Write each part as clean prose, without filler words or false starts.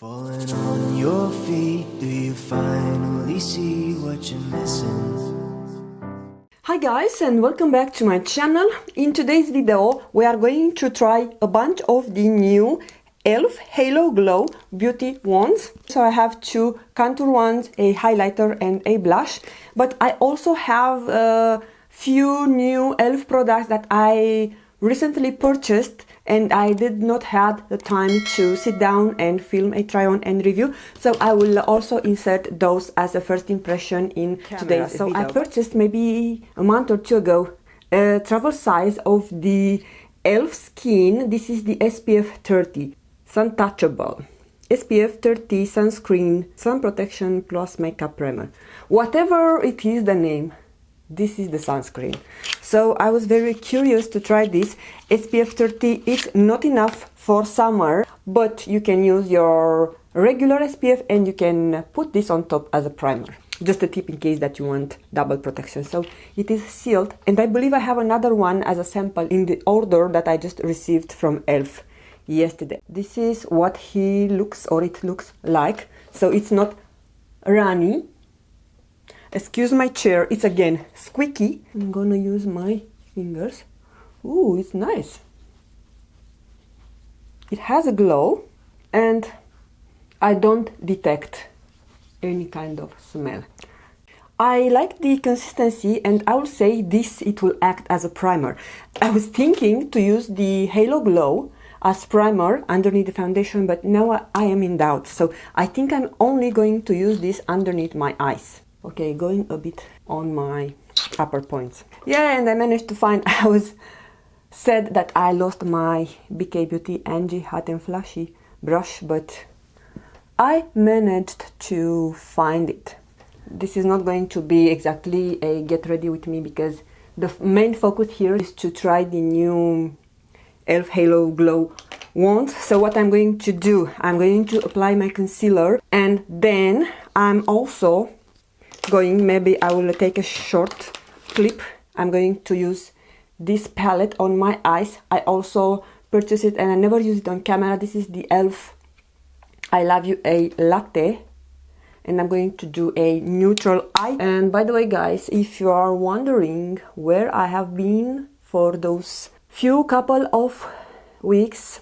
Falling on your feet, do you finally see what you're missing? Hi guys, and welcome back to my channel. In today's video we are going to try a bunch of the new E.L.F. Halo Glow beauty wands. So I have two contour wands, a highlighter and a blush, but I also have a few new E.L.F. products that I recently purchased and I did not have the time to sit down and film a try on and review, so I will also insert those as a first impression in today's video. I purchased maybe a month or two ago a travel size of the E.L.F. Skin. This is the SPF 30 Sontouchable SPF 30 sunscreen, sun protection plus makeup primer. Whatever it is the name, this is the sunscreen. So I was very curious to try this. SPF 30 is not enough for summer, but you can use your regular SPF and you can put this on top as a primer. Just a tip in case that you want double protection. So it is sealed, and I believe I have another one as a sample in the order that I just received from E.L.F. yesterday. This is what he looks, or it looks like. So it's not runny. Excuse my chair, it's again squeaky. I'm gonna use my fingers. Ooh, it's nice. It has a glow and I don't detect any kind of smell. I like the consistency, and I will say this, it will act as a primer. I was thinking to use the Halo Glow as primer underneath the foundation, but now I am in doubt. So I think I'm only going to use this underneath my eyes. Okay, going a bit on my upper points. Yeah, and I managed to find, I was sad that I lost my BK Beauty Angie Hot and Flashy brush, but I managed to find it. This is not going to be exactly a get ready with me, because the main focus here is to try the new E.L.F. Halo Glow wands. So what I'm going to do, I'm going to apply my concealer, and then I'm also maybe I will take a short clip. I'm going to use this palette on my eyes. I also purchased it and I never use it on camera. This is the E.L.F. I Love You a Latte, and I'm going to do a neutral eye. And by the way guys, if you are wondering where I have been for those couple of weeks,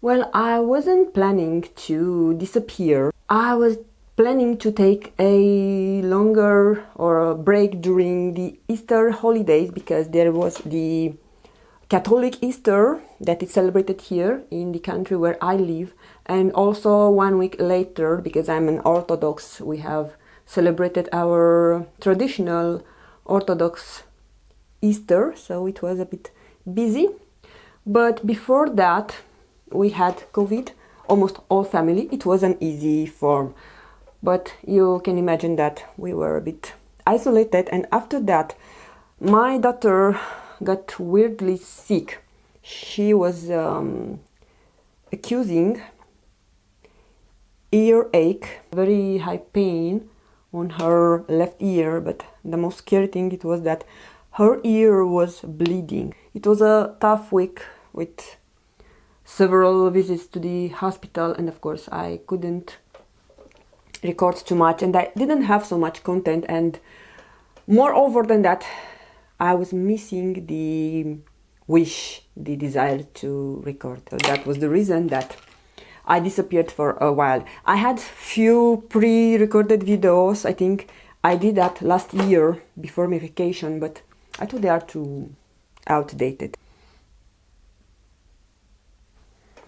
well, I wasn't planning to disappear. I was planning to take a longer or a break during the Easter holidays, because there was the Catholic Easter that is celebrated here in the country where I live, and also 1 week later, because I'm an Orthodox, we have celebrated our traditional Orthodox Easter, so it was a bit busy. But before that we had COVID, almost all family. It was an easy form, but you can imagine that we were a bit isolated. And after that, my daughter got weirdly sick. She was accusing earache, very high pain on her left ear, but the most scary thing it was that her ear was bleeding. It was a tough week with several visits to the hospital, and of course I couldn't record too much, and I didn't have so much content, and moreover than that, I was missing the desire to record. So that was the reason that I disappeared for a while. I had few pre-recorded videos. I think I did that last year before my vacation, but I thought they are too outdated.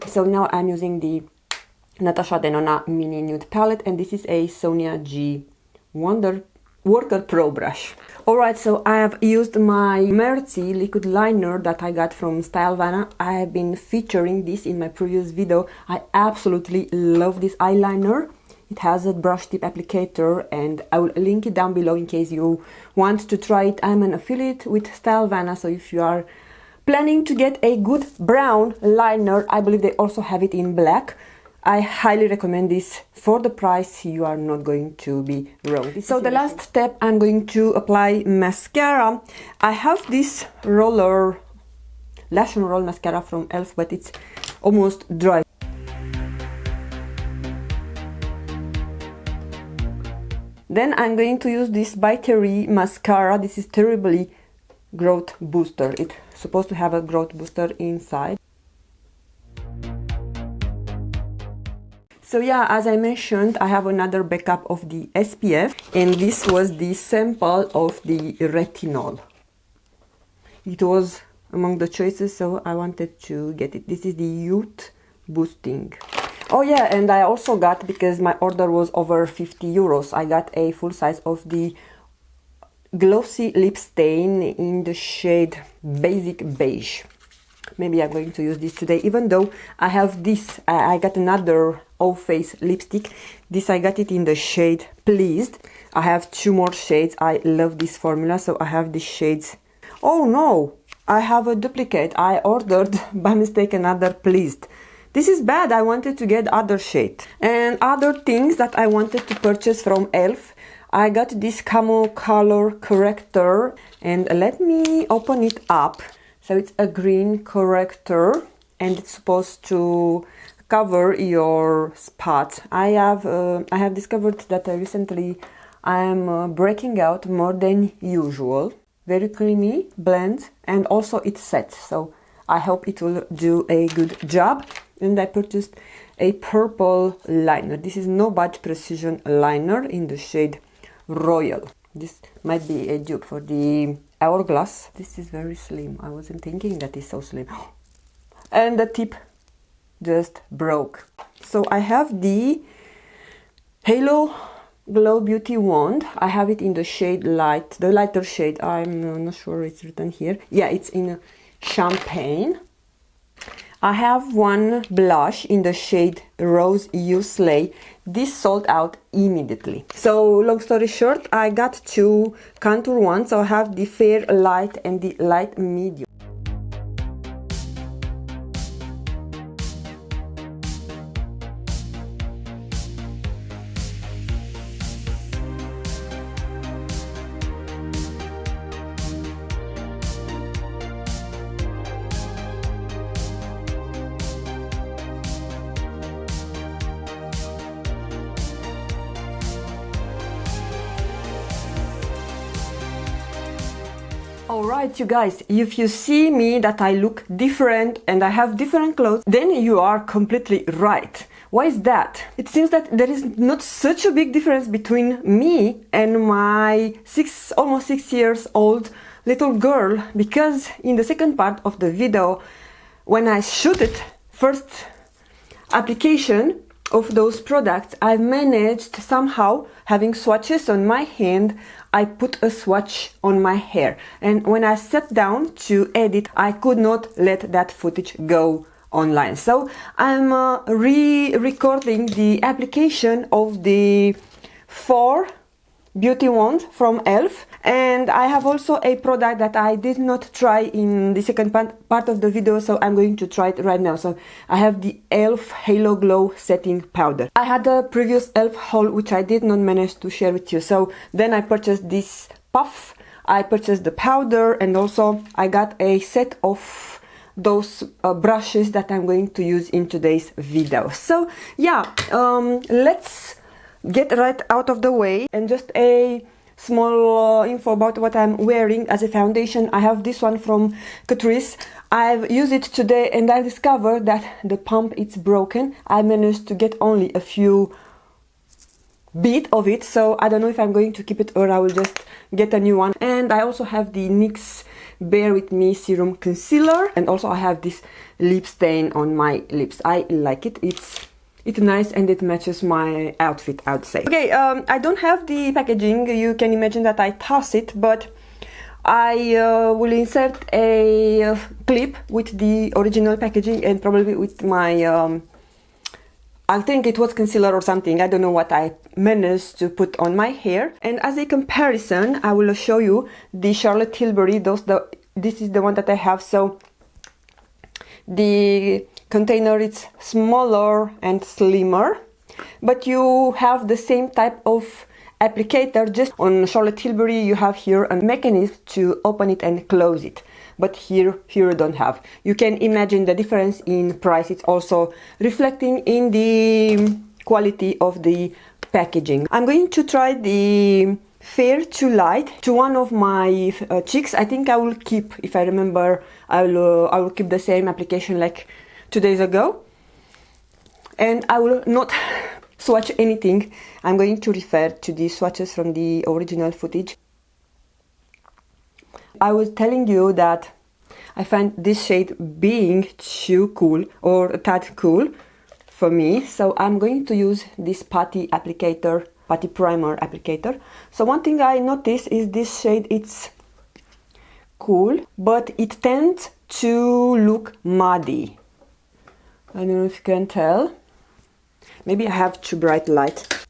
So now I'm using the Natasha Denona Mini Nude Palette, and this is a Sonia G Wonder Worker Pro brush. Alright, so I have used my Mercy liquid liner that I got from Stylevana. I have been featuring this in my previous video. I absolutely love this eyeliner. It has a brush tip applicator, and I will link it down below in case you want to try it. I'm an affiliate with Stylevana, so if you are planning to get a good brown liner, I believe they also have it in black. I highly recommend this. For the price, you are not going to be wrong. So the last step, I'm going to apply mascara. I have this roller Lash and Roll mascara from E.L.F, but it's almost dry. So I'm going to apply Then I'm going to use this by Terry mascara. This is Terribly Growth Booster. It's supposed to have a growth booster inside. So yeah, as I mentioned, I have another backup of the SPF, and this was the sample of the retinol. It was among the choices, so I wanted to get it. This is the Youth Boosting. Oh yeah, and I also got, because my order was over 50 euros, I got a full size of the glossy lip stain in the shade Basic Beige. Maybe I'm going to use this today, even though I have this. I got another all-face lipstick. This I got it in the shade Pleased. I have 2 more shades. I love this formula, so I have these shades. Oh no, I have a duplicate. I ordered by mistake another Pleased. This is bad. I wanted to get other shade. And other things that I wanted to purchase from E.L.F. I got this camo color corrector, and let me open it up. So it's a green corrector, and it's supposed to cover your spots. I have discovered that recently I'm breaking out more than usual. Very creamy, blends, and also it sets. So I hope it will do a good job. And I purchased a purple liner. This is No Budge Precision Liner in the shade Royal. This might be a dupe for the Hourglass. This is very slim. I wasn't thinking that it's so slim. And the tip just broke. So I have the Halo Glow Beauty Wand. I have it in the shade Light, the lighter shade. I'm not sure it's written here. Yeah, it's in Champagne. I have one blush in the shade Rose You Slay. This sold out immediately. So long story short, I got 2 contour ones. So I have the Fair Light and the Light Medium. Alright, you guys, if you see me that I look different and I have different clothes, then you are completely right. Why is that? It seems that there is not such a big difference between me and my almost 6 years old little girl, because in the second part of the video, when I shooted first application of those products, I managed somehow, having swatches on my hand, I put a swatch on my hair, and when I sat down to edit, I could not let that footage go online. So I'm re-recording the application of the 4 beauty wand from E.L.F. And I have also a product that I did not try in the second part of the video, so I'm going to try it right now. So I have the E.L.F. Halo Glow Setting Powder. I had a previous E.L.F. haul which I did not manage to share with you. So then I purchased this puff, I purchased the powder, and also I got a set of those brushes that I'm going to use in today's video. So yeah, let's get right out of the way. And just a small info about what I'm wearing as a foundation. I have this one from Catrice. I've used it today and I discovered that the pump is broken. I managed to get only a few bit of it, so I don't know if I'm going to keep it or I will just get a new one. And I also have the NYX Bear With Me Serum Concealer, and also I have this lip stain on my lips. I like it. It's nice and it matches my outfit, I would say. Okay, I don't have the packaging. You can imagine that I toss it, but I will insert a clip with the original packaging and probably with my, I think it was concealer or something. I don't know what I managed to put on my hair. And as a comparison, I will show you the Charlotte Tilbury. This is the one that I have. So the container is smaller and slimmer, but you have the same type of applicator. Just on Charlotte Tilbury you have here a mechanism to open it and close it, but here you don't have. You can imagine the difference in price. It's also reflecting in the quality of the packaging. I'm going to try the Fair to Light to one of my cheeks. I think I will keep, if I remember, I will keep the same application like 2 days ago. And I will not swatch anything. I'm going to refer to the swatches from the original footage. I was telling you that I find this shade being too cool or a tad cool for me, so I'm going to use this Putty applicator, Putty primer applicator. So one thing I noticed is this shade, it's cool, but it tends to look muddy. I don't know if you can tell. Maybe I have too bright light.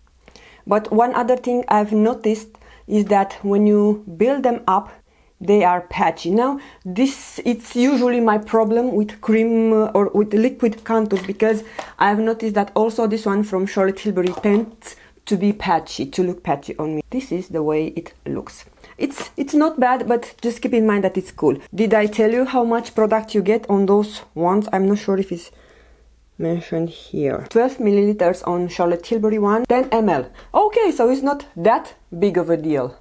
But one other thing I've noticed is that when you build them up, they are patchy. Now, it's usually my problem with cream or with liquid contours, because I've noticed that also this one from Charlotte Tilbury tends to be patchy, to look patchy on me. This is the way it looks. It's not bad, but just keep in mind that it's cool. Did I tell you how much product you get on those ones? I'm not sure if it's mentioned here. 12 milliliters on Charlotte Tilbury one, 10 ml. Okay, so it's not that big of a deal.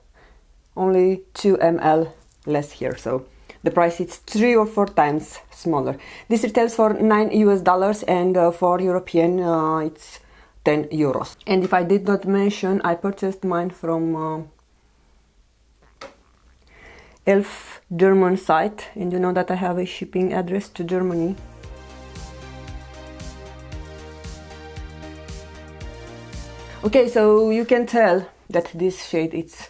Only 2 ml less here, so the price is 3 or 4 times smaller. This retails for $9 US, and for European it's 10 euros. And if I did not mention, I purchased mine from E.L.F. German site, and you know that I have a shipping address to Germany. Okay, so you can tell that this shade is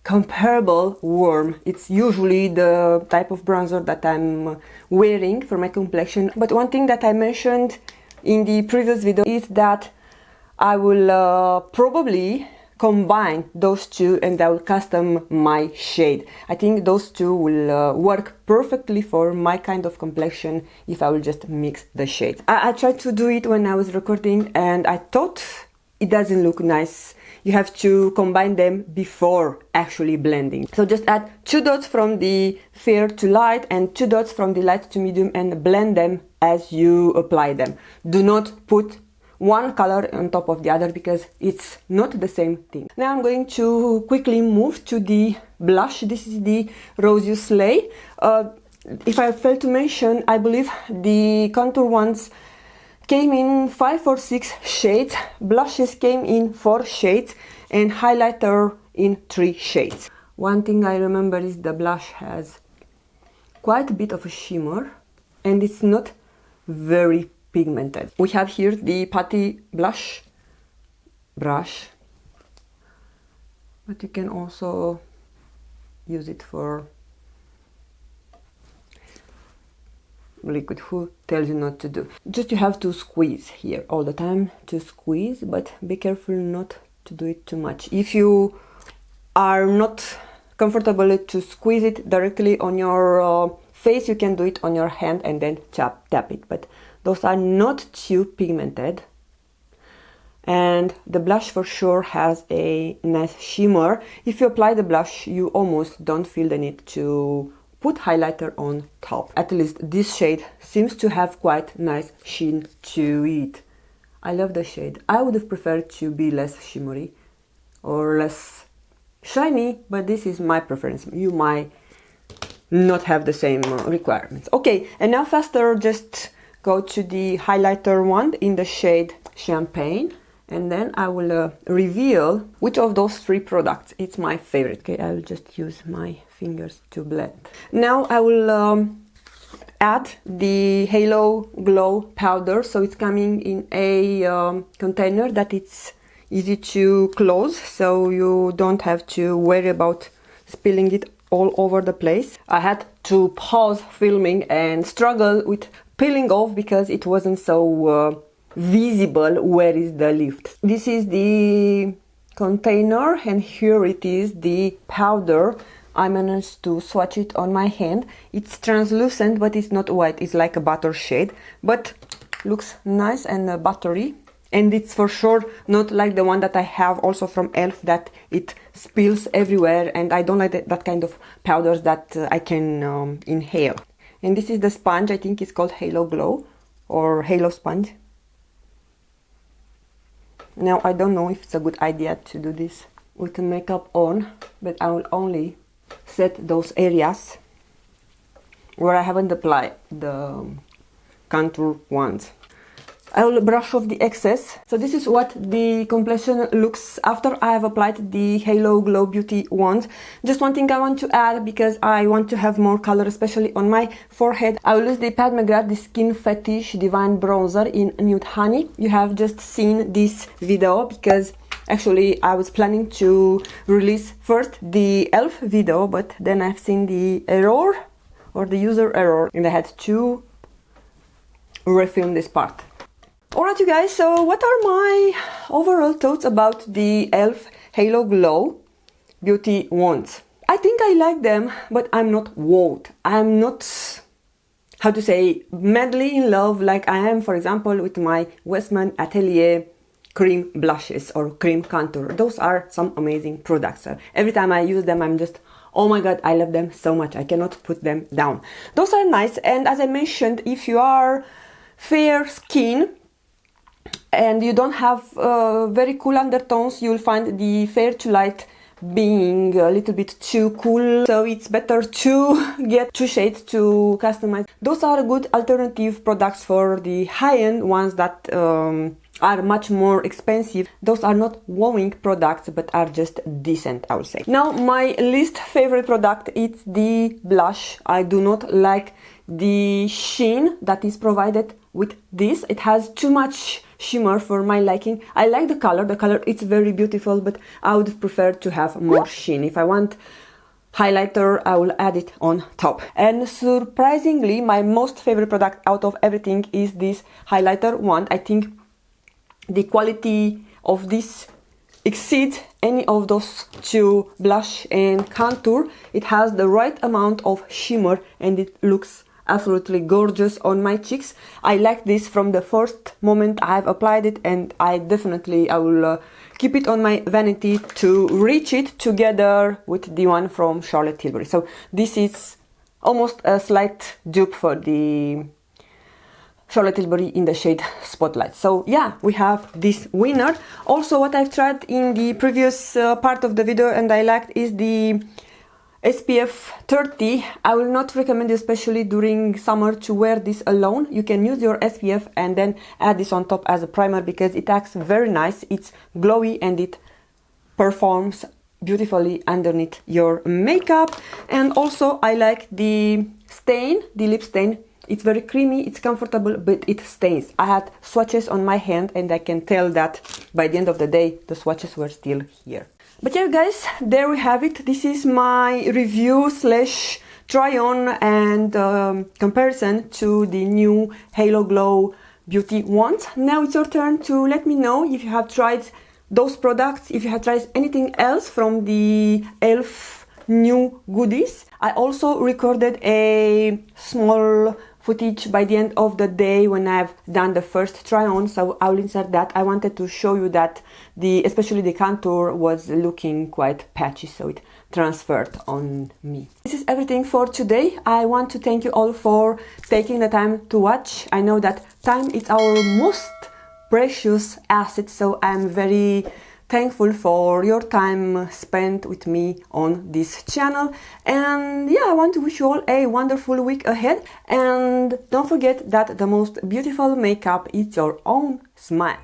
comparable warm. It's usually the type of bronzer that I'm wearing for my complexion. But one thing that I mentioned in the previous video is that I will probably combine those two, and I will custom my shade. I think those two will work perfectly for my kind of complexion if I will just mix the shades. I tried to do it when I was recording, and I thought it doesn't look nice. You have to combine them before actually blending. So just add 2 dots from the Fair to Light and 2 dots from the Light to Medium, and blend them as you apply them. Do not put one color on top of the other, because it's not the same thing. Now I'm going to quickly move to the blush. This is the Rose You Slay. If I failed to mention, I believe the contour ones came in 5 or 6 shades, blushes came in 4 shades, and highlighter in 3 shades. One thing I remember is the blush has quite a bit of a shimmer, and it's not very pigmented. We have here the Putty blush brush, but you can also use it for liquid. Who tells you not to do? Just you have to squeeze here all the time, to squeeze, but be careful not to do it too much. If you are not comfortable to squeeze it directly on your face, you can do it on your hand and then tap it, but those are not too pigmented. And the blush for sure has a nice shimmer. If you apply the blush, you almost don't feel the need to put highlighter on top. At least this shade seems to have quite nice sheen to it. I love the shade. I would have preferred to be less shimmery or less shiny, but this is my preference. You might not have the same requirements. Okay, and now faster, just go to the highlighter one in the shade Champagne, and then I will reveal which of those 3 products it's my favorite. Okay, I will just use my fingers to blend. Now I will add the Halo Glow powder. So it's coming in a container that it's easy to close, so you don't have to worry about spilling it all over the place. I had to pause filming and struggle with peeling off because it wasn't so visible where is the lift. This is the container, and here it is the powder. I managed to swatch it on my hand. It's translucent, but it's not white. It's like a butter shade, but looks nice and buttery. And it's for sure not like the one that I have also from E.L.F. that it spills everywhere, and I don't like that kind of powders that I can inhale. And this is the sponge. I think it's called Halo Glow or Halo Sponge. Now I don't know if it's a good idea to do this with the makeup on, but I will only set those areas where I haven't applied the contour ones. I will brush off the excess. So this is what the complexion looks after I have applied the Halo Glow Beauty wand. Just one thing I want to add, because I want to have more color, especially on my forehead. I will use the Pat McGrath, the Skin Fetish Divine Bronzer in Nude Honey. You have just seen this video because actually I was planning to release first the E.L.F video, but then I've seen the error or the user error and I had to refilm this part. Alright you guys, so what are my overall thoughts about the E.L.F Halo Glow Beauty Wands? I think I like them, but I'm not wowed. I'm not, how to say, madly in love like I am, for example, with my Westman Atelier cream blushes or cream contour. Those are some amazing products. Every time I use them, I'm just, oh my god, I love them so much. I cannot put them down. Those are nice, and as I mentioned, if you are fair skin and you don't have very cool undertones, you'll find the fair to light being a little bit too cool, so it's better to get 2 shades to customize. Those are good alternative products for the high-end ones that are much more expensive. Those are not wowing products, but are just decent, I would say. Now, my least favorite product is the blush. I do not like the sheen that is provided with this. It has too much shimmer for my liking. I like the color. The color it's very beautiful, but I would prefer to have more sheen. If I want highlighter, I will add it on top. And surprisingly, my most favorite product out of everything is this highlighter wand. I think the quality of this exceeds any of those two, blush and contour. It has the right amount of shimmer and it looks absolutely gorgeous on my cheeks. I like this from the first moment I've applied it, and I will keep it on my vanity to reach it together with the one from Charlotte Tilbury. So this is almost a slight dupe for the Charlotte Tilbury in the shade Spotlight. So yeah, we have this winner. Also, what I've tried in the previous part of the video and I liked is the SPF 30. I will not recommend, especially during summer, to wear this alone. You can use your SPF and then add this on top as a primer because it acts very nice. It's glowy and it performs beautifully underneath your makeup. And also I like the stain, the lip stain. It's very creamy, it's comfortable, but it stains. I had swatches on my hand and I can tell that by the end of the day the swatches were still here. But yeah guys, there we have it. This is my review slash try on and comparison to the new Halo Glow Beauty Wand. Now it's your turn to let me know if you have tried those products, if you have tried anything else from the E.L.F new goodies. I also recorded a small footage by the end of the day when I've done the first try on, so I'll insert that. I wanted to show you that especially the contour was looking quite patchy, so it transferred on me. This is everything for today. I want to thank you all for taking the time to watch. I know that time is our most precious asset, so I'm very thankful for your time spent with me on this channel. And yeah, I want to wish you all a wonderful week ahead, and don't forget that the most beautiful makeup is your own smile.